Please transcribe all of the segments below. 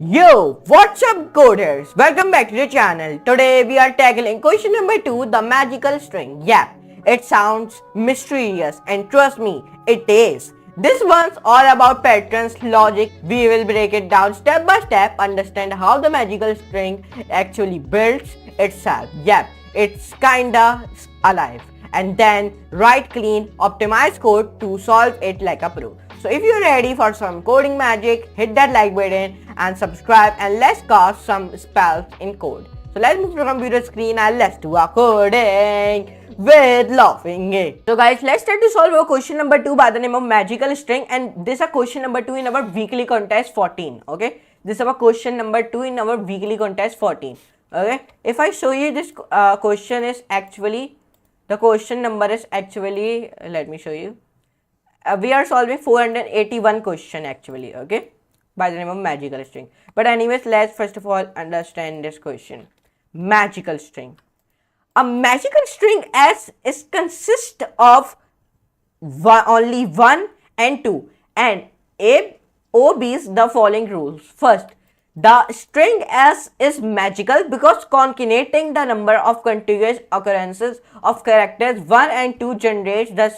Yo, what's up coders? Welcome back to the channel. Today we are tackling question number 2, the magical string. Yeah, it sounds mysterious and trust me, it is. This one's all about patterns, logic. We will break it down step by step, understand how the magical string actually builds itself. Yeah, it's kinda alive. And then write clean, optimized code to solve it like a pro. So if you're ready for some coding magic, hit that like button and subscribe and let's cast some spells in code. So let's move to the computer screen and let's do our coding with laughing it. So guys, let's try to solve our question number 2 by the name of magical string, and this is a question number 2 in our weekly contest 14. Okay, this is our question number 2 in our weekly contest 14. Okay, if I show you this question is actually, the question number is actually, let me show you. We are solving 481 question actually, okay, by the name of magical string. But anyways, let's first of all understand this question. Magical string. A magical string S is consist of only 1 and 2 and obeys the following rules. First, the string S is magical because concatenating the number of contiguous occurrences of characters 1 and 2 generates the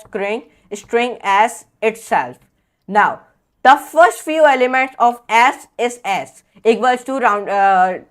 string S itself. Now, the first few elements of S is S equals to round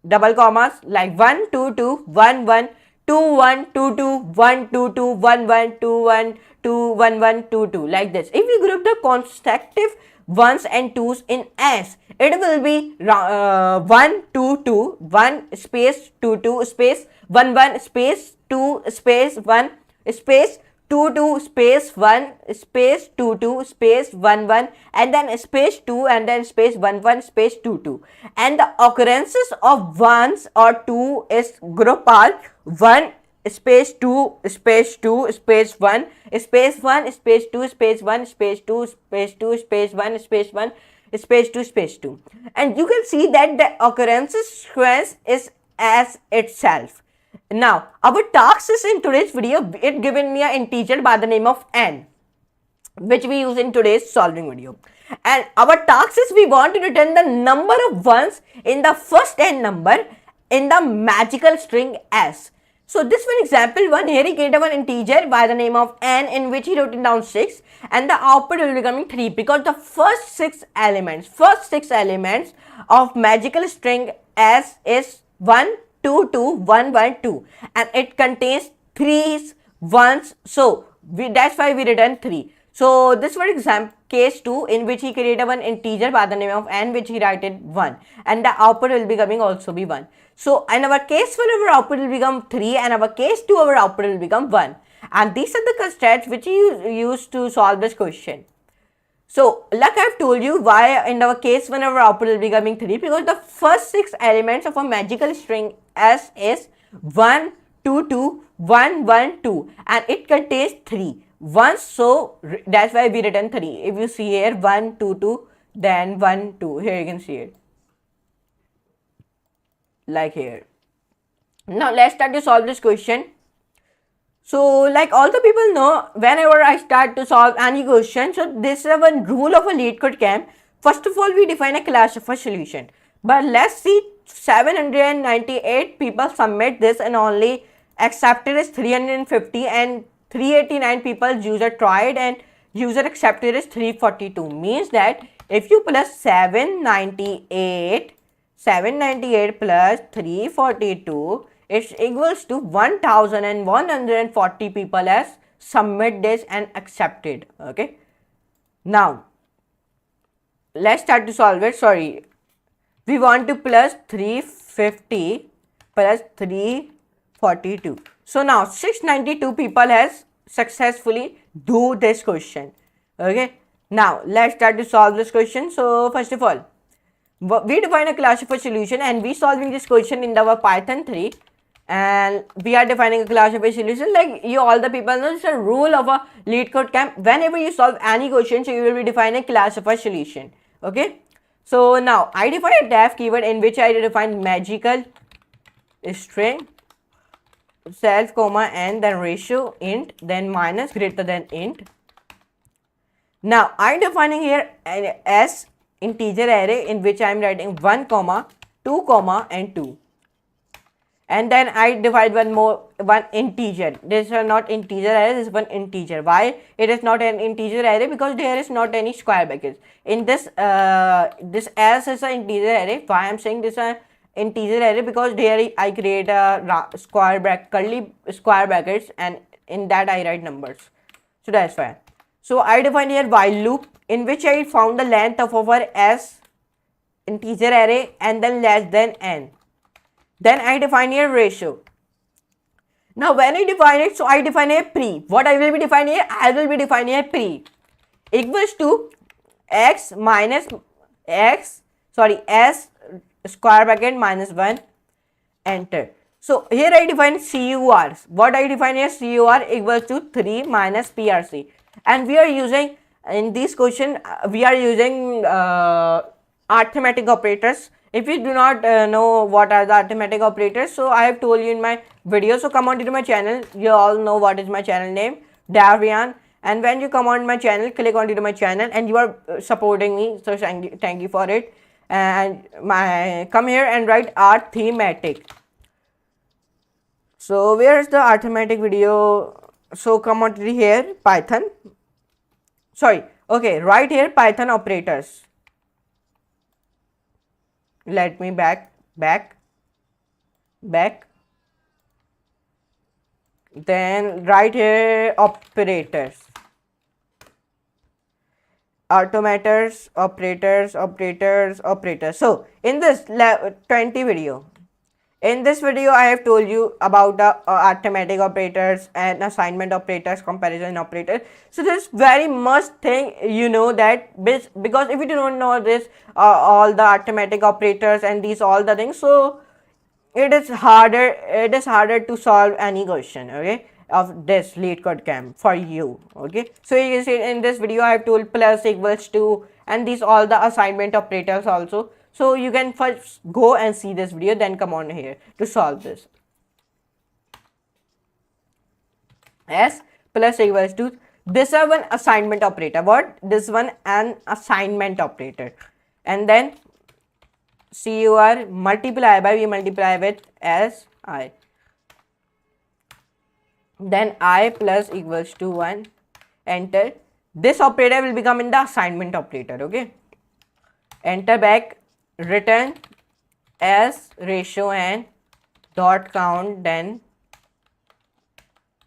double commas like 1 2 2 1 1 2 1 2 2 1 2 2 1 1 2 1 2 1 1 2 2 like this. If we group the consecutive ones and twos in S, it will be 1 2 2 1 space 2 2 space 1 1 space 2 space 1 space 2 2 space 1 space 2 2 space 1 1 and then space 2 and then space 1 1 space 2 2, and the occurrences of ones or 2 is group are 1 space 2 space 2 space 1 space 1 space 2 space 1 space 2 space 2 space 1 space 1 space 2 space 2, and you can see that the occurrences sequence is as itself. Now, our task is in today's video, it given me an integer by the name of n, which we use in today's solving video. And our task is we want to return the number of ones in the first n number in the magical string S. So this one example 1, here he created one integer by the name of n in which he wrote it down 6 and the output will be becoming 3 because the first 6 elements of magical string S is 1 2 2 1 1 2 and it contains 3 ones, so that's why we return 3. So this was example case 2 in which he created one integer by the name of n which he wrote it 1 and the output will be coming also be 1. So in our case 1 our output will become 3 and our case 2 our output will become 1, and these are the constraints which he used to solve this question. So, like I've told you, why in our case 1 our output will be becoming 3, because the first 6 elements of a magical string S is 1 2 2 1 1 2 and it contains 3 ones, so that's why we return 3. If you see here 1 2 2 then 1 2, here you can see it like here. Now let's start to solve this question. So like all the people know, whenever I start to solve any question, so this is one rule of a LeetCode camp. First of all, we define a class of a solution. But let's see, 798 people submit this and only accepted is 350 and 389 people user tried and user accepted is 342. Means that if you plus 798 plus 342, it's equals to 1140 people has submit this and accepted. Okay, now let's start to solve it. Sorry, we want to plus 350 plus 342. So now 692 people has successfully do this question. Okay, now let's start to solve this question. So first of all, we define a class of a solution and we solving this question in our Python 3, and we are defining a class of a solution. Like you all the people know, it's a rule of a LeetCode camp. Whenever you solve any question, so you will be defining a class of a solution. Okay, so now I define a def keyword in which I define magical string self comma n then ratio int then minus greater than int. Now I defining here S integer array in which I am writing 1 comma 2 comma and 2, and then I divide one integer. This is not integer array, this is one integer. Why it is not an integer array? Because there is not any square brackets in this. This as is an integer array. Why I am saying this is an integer array? Because there I create a square bracket, curly square brackets, and in that I write numbers. So that's why. So I define here while loop in which I found the length of our s integer array and then less than n. Then I define here ratio. Now when I define it, so I define a pre. What I will be defining here? I will be defining a pre equals to x minus s square bracket minus 1, enter. So here I define CUR. What I define here? CUR equals to 3 minus PRC. And we are using, in this question, we are using arithmetic operators. If you do not know what are the arithmetic operators, so I have told you in my video. So come on to my channel. You all know what is my channel name, Davrian. And when you come on my channel, click onto my channel, and you are supporting me. So thank you for it. And come here and write arithmetic. So where is the arithmetic video? So come on to here, Python. Right here, Python operators. Let me back. Then right here, operators. Automators, operators. So in this 20 video, in this video I have told you about the arithmetic operators and assignment operators, comparison operators. So this very must thing you know that, because if you do not know this all the arithmetic operators and these all the things, so it is harder to solve any question, okay, of this LeetCode camp for you. Okay, so you can see in this video I have told plus equals to and these all the assignment operators also. So you can first go and see this video, then come on here to solve this. S plus equals to, this is one assignment operator. What? This one an assignment operator. And then CUR multiply by, we multiply with SI. Then I plus equals to 1, enter. This operator will become in the assignment operator, okay. Enter back, return as ratio and dot count, then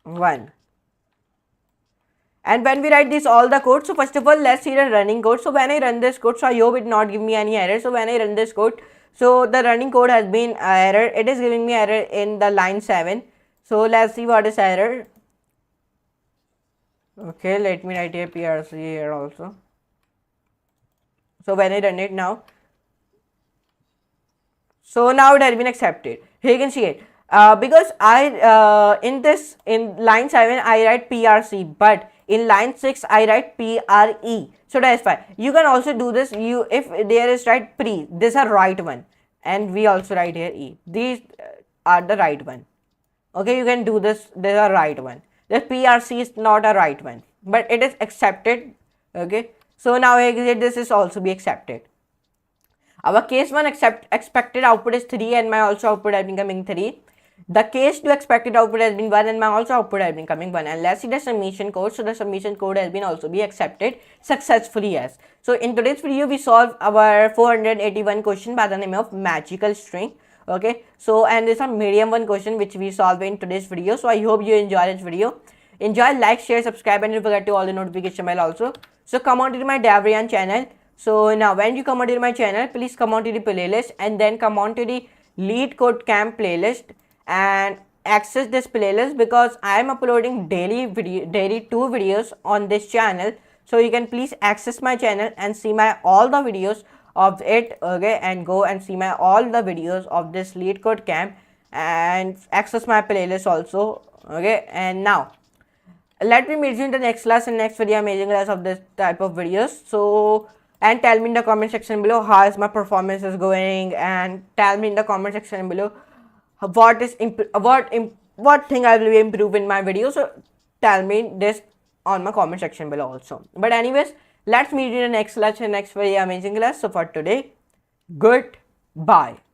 1. And when we write this all the code, so first of all let's see the running code. So when I run this code, so I hope it not give me any error. So when I run this code, so the running code has been error. It is giving me error in the line 7. So let's see what is error. Okay, let me write here PRC here also. So when I run it now, so now it has been accepted. Here you can see it. Because I in line 7 I write PRC, but in line 6 I write PRE. So that's fine. You can also do this. If there is right pre, this is a right one, and we also write here E. These are the right one. Okay, you can do this. This is a right one. The PRC is not a right one, but it is accepted. Okay, so now this is also be accepted. Our case 1 expected output is 3 and my also output has been coming 3. The case 2 expected output has been 1 and my also output has been coming 1. And let's see the submission code. So the submission code has been also be accepted successfully, yes. So in today's video we solve our 481 question by the name of magical string. Okay, so and this is a medium 1 question which we solve in today's video. So I hope you enjoy this video. Enjoy, like, share, subscribe, and don't forget to all the notification bell also. So come on to my Davrian channel. So now when you come onto my channel, please come on to the playlist and then come on to the LeetCode Camp playlist and access this playlist, because I am uploading daily 2 videos on this channel. So you can please access my channel and see my all the videos of it, okay, and go and see my all the videos of this LeetCode Camp and access my playlist also, okay. And now let me meet you in the next class and next video amazing class of this type of videos. So and tell me in the comment section below how is my performance is going, and tell me in the comment section below what thing I will improve in my video. So tell me this on my comment section below also. But anyways, Let's meet in the next lesson, next very amazing class. So for today, goodbye.